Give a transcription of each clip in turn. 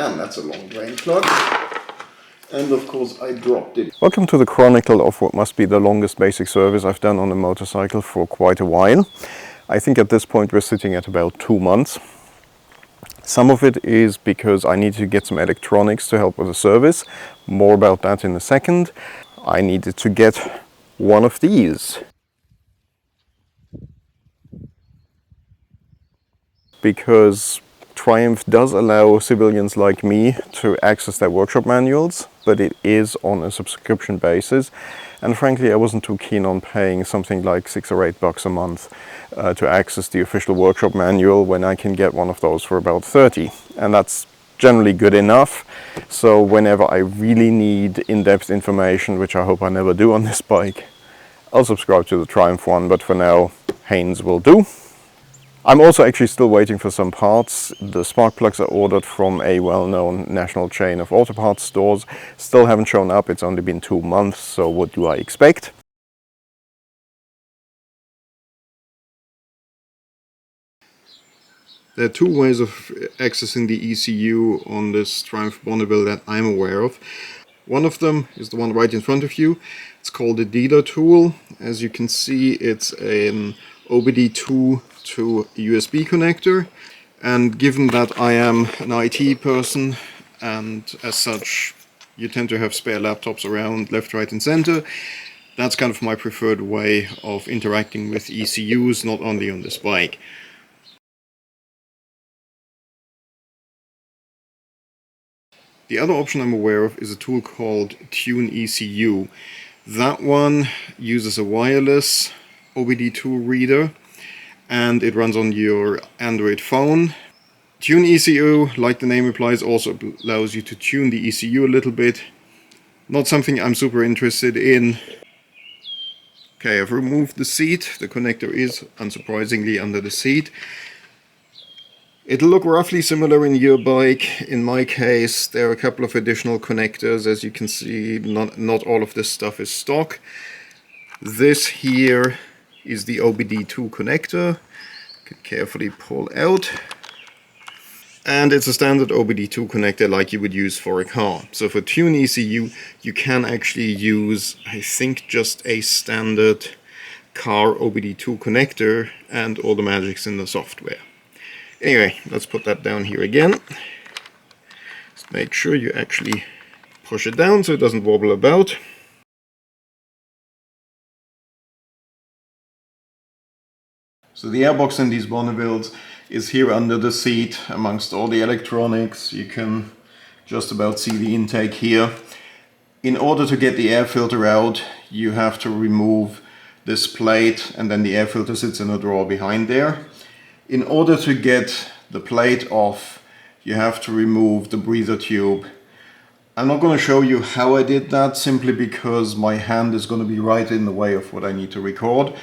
and that's a long drain plug. And of course I dropped it. Welcome to the chronicle of what must be the longest basic service I've done on a motorcycle for quite a while. I think at this point we're sitting at about 2 months. Some of it is because I need to get some electronics to help with the service. More about that in a second. I needed to get one of these, because Triumph does allow civilians like me to access their workshop manuals, but it is on a subscription basis. And frankly, I wasn't too keen on paying something like $6 or $8 a month to access the official workshop manual when I can get one of those for about 30. And that's generally good enough. So whenever I really need in-depth information, which I hope I never do on this bike, I'll subscribe to the Triumph one, but for now, Haynes will do. I'm also actually still waiting for some parts. The spark plugs I ordered from a well-known national chain of auto parts stores still haven't shown up. It's only been 2 months, so what do I expect? There are 2 ways of accessing the ECU on this Triumph Bonneville that I'm aware of. One of them is the one right in front of you. It's called the dealer tool. As you can see, it's an OBD2 to USB connector, and given that I am an IT person and as such you tend to have spare laptops around left, right and center, that's kind of my preferred way of interacting with ECUs, not only on this bike. The other option I'm aware of is a tool called Tune ECU. That one uses a wireless OBD2 reader and it runs on your Android phone. Tune ECU, like the name implies, also allows you to tune the ECU a little bit. Not something I'm super interested in. Okay, I've removed the seat. The connector is, unsurprisingly, under the seat. It'll look roughly similar in your bike. In my case, there are a couple of additional connectors. As you can see, not all of this stuff is stock. This here is the OBD2 connector. You can carefully pull out. And it's a standard OBD2 connector like you would use for a car. So for Tune ECU, you can actually use, I think, just a standard car OBD2 connector, and all the magic's in the software. Anyway, let's put that down here again. Just make sure you actually push it down so it doesn't wobble about. So the airbox in these Bonnevilles is here under the seat amongst all the electronics. You can just about see the intake here. In order to get the air filter out, you have to remove this plate, and then the air filter sits in a drawer behind there. In order to get the plate off, you have to remove the breather tube. I'm not going to show you how I did that, simply because my hand is going to be right in the way of what I need to record.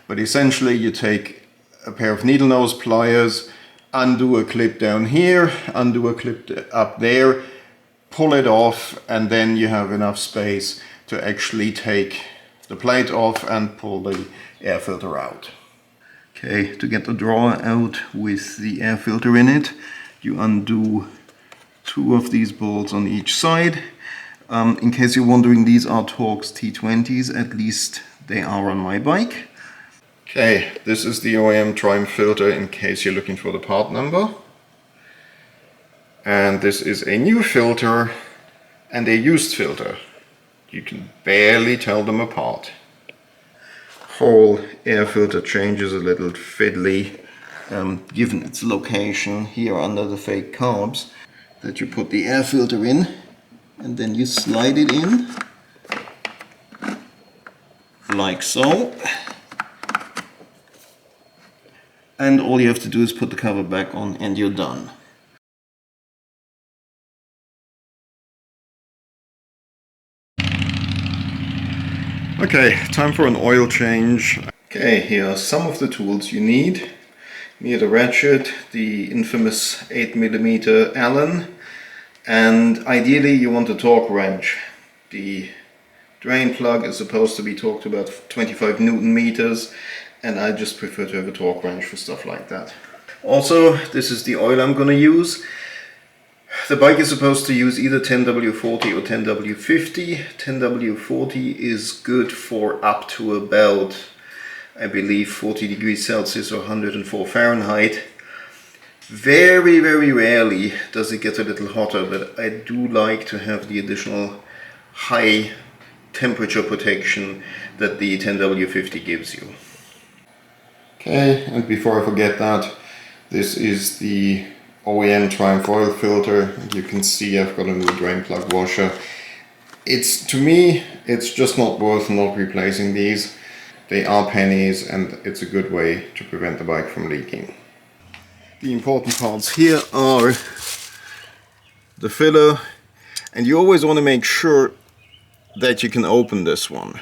But essentially you take a pair of needle nose pliers, undo a clip down here, undo a clip up there, pull it off, and then you have enough space to actually take the plate off and pull the air filter out. Okay, to get the drawer out with the air filter in it, you undo 2 of these bolts on each side. In case you're wondering, these are Torx T20s, at least they are on my bike. Okay, this is the OEM Triumph filter in case you're looking for the part number. And this is a new filter and a used filter. You can barely tell them apart. Whole air filter change is a little fiddly, given its location here under the fake carbs, that you put the air filter in and then you slide it in like so. And all you have to do is put the cover back on and you're done. Okay, time for an oil change. Okay, here are some of the tools you need. You need a ratchet, the infamous 8mm Allen, and ideally you want a torque wrench. The drain plug is supposed to be torqued about 25 Newton meters, and I just prefer to have a torque wrench for stuff like that. Also, this is the oil I'm going to use. The bike is supposed to use either 10W40 or 10W50. 10W40 is good for up to about, I believe, 40 degrees Celsius or 104 Fahrenheit. Very, very rarely does it get a little hotter, but I do like to have the additional high temperature protection that the 10W50 gives you. Okay, and before I forget that, this is the OEM Triumph oil filter. You can see I've got a new drain plug washer. To me, it's just not worth not replacing these. They are pennies and it's a good way to prevent the bike from leaking. The important parts here are the filler, and you always want to make sure that you can open this one.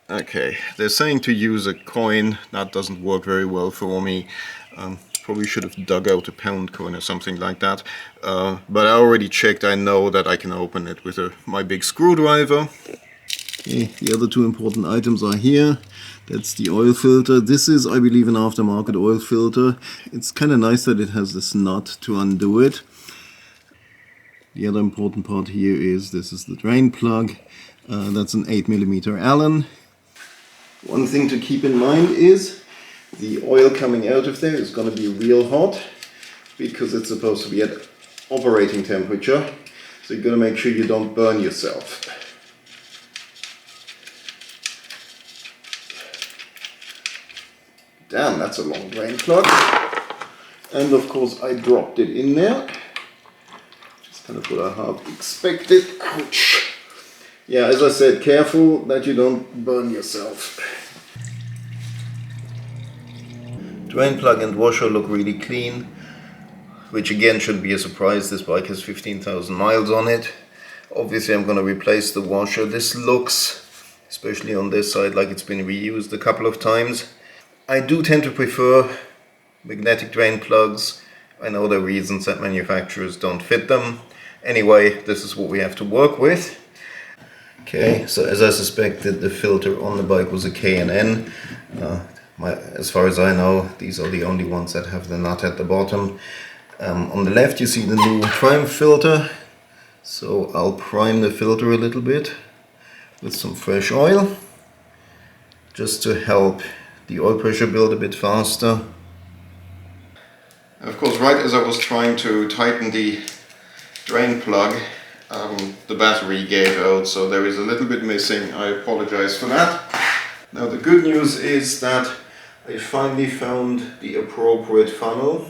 Okay, they're saying to use a coin. That doesn't work very well for me. Probably should have dug out a pound coin or something like that. But I already checked. I know that I can open it with my big screwdriver. Okay, the other two important items are here. That's the oil filter. This is, I believe, an aftermarket oil filter. It's kind of nice that it has this nut to undo it. The other important part here is this is the drain plug. That's an 8mm Allen. One thing to keep in mind is the oil coming out of there is going to be real hot because it's supposed to be at operating temperature. So you've got to make sure you don't burn yourself. Damn, that's a long drain plug. And of course I dropped it in there. Just kind of what I half expected. Ouch. Yeah, as I said, careful that you don't burn yourself. Drain plug and washer look really clean, which again should be a surprise. This bike has 15,000 miles on it. Obviously I'm going to replace the washer. This looks, especially on this side, like it's been reused a couple of times. I do tend to prefer magnetic drain plugs. I know there are reasons that manufacturers don't fit them. Anyway, this is what we have to work with. Okay, so as I suspected, the filter on the bike was a K&N. As far as I know, these are the only ones that have the nut at the bottom. On the left you see the new Triumph filter. So I'll prime the filter a little bit with some fresh oil, just to help the oil pressure build a bit faster. Of course, right as I was trying to tighten the drain plug, the battery gave out, so there is a little bit missing. I apologize for that. Now the good news is that I finally found the appropriate funnel.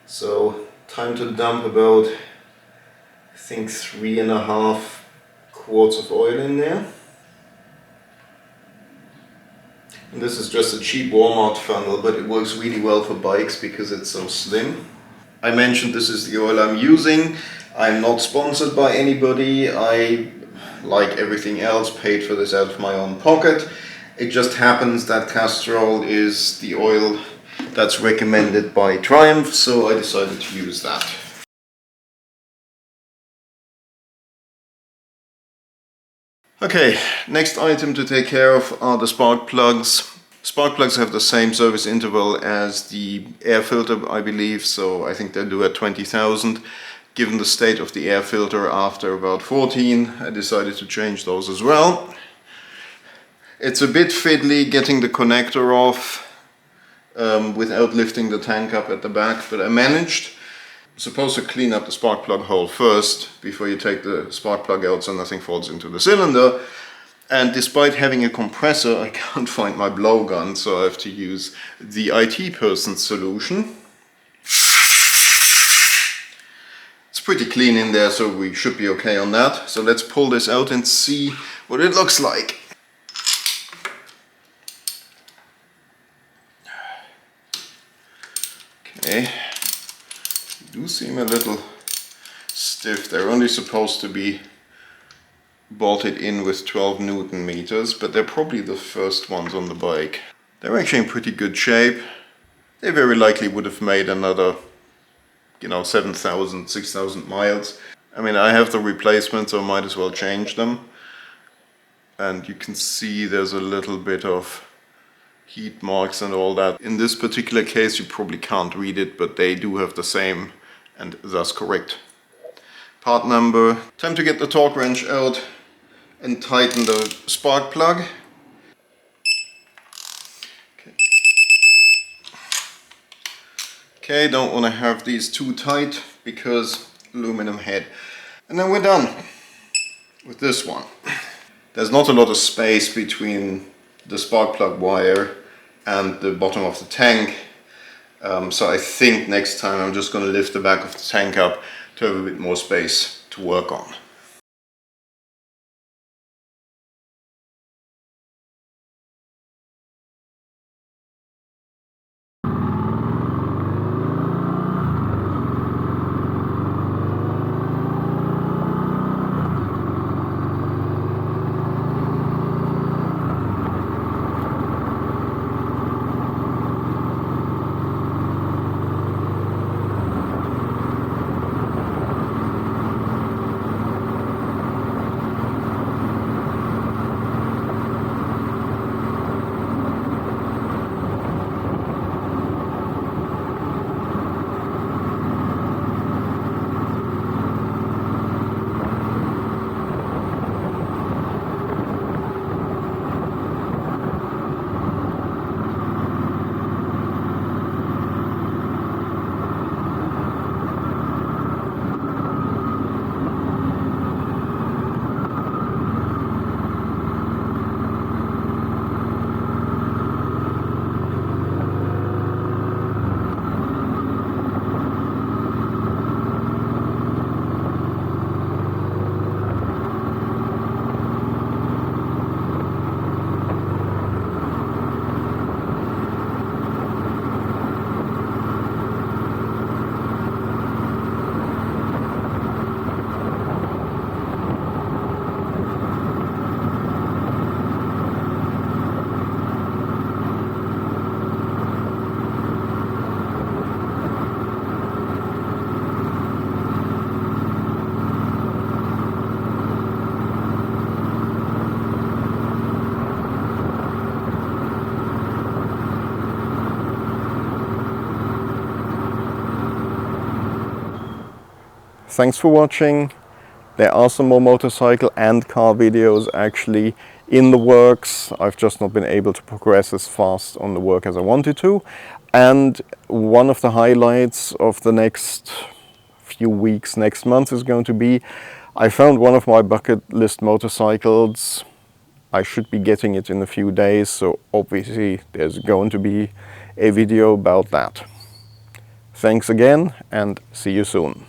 So time to dump about, I think, 3.5 quarts of oil in there. And this is just a cheap Walmart funnel, but it works really well for bikes because it's so slim. I mentioned this is the oil I'm using. I'm not sponsored by anybody. I, like everything else, paid for this out of my own pocket. It just happens that Castrol is the oil that's recommended by Triumph, so I decided to use that. Okay, next item to take care of are the spark plugs. Spark plugs have the same service interval as the air filter, I believe, so I think they do at 20,000. Given the state of the air filter after about 14, I decided to change those as well. It's a bit fiddly getting the connector off without lifting the tank up at the back, but I managed. I'm supposed to clean up the spark plug hole first before you take the spark plug out so nothing falls into the cylinder. And despite having a compressor, I can't find my blowgun, so I have to use the IT person's solution. It's pretty clean in there, so we should be okay on that. So let's pull this out and see what it looks like. Okay, they do seem a little stiff. They're only supposed to be bolted in with 12 Newton meters, but they're probably the first ones on the bike. They're actually in pretty good shape. They very likely would have made another, 7,000, 6,000 miles. I mean, I have the replacement, so I might as well change them. And you can see there's a little bit of heat marks and all that. In this particular case you probably can't read it, but they do have the same and thus correct part number. Time to get the torque wrench out and tighten the spark plug. Okay, don't want to have these too tight because aluminum head. And then we're done with this one. There's not a lot of space between the spark plug wire and the bottom of the tank, so I think next time I'm just going to lift the back of the tank up to have a bit more space to work on. Thanks for watching. There are some more motorcycle and car videos actually in the works. I've just not been able to progress as fast on the work as I wanted to. And one of the highlights of the next few weeks, next month is going to be, I found one of my bucket list motorcycles. I should be getting it in a few days, so obviously there's going to be a video about that. Thanks again and see you soon.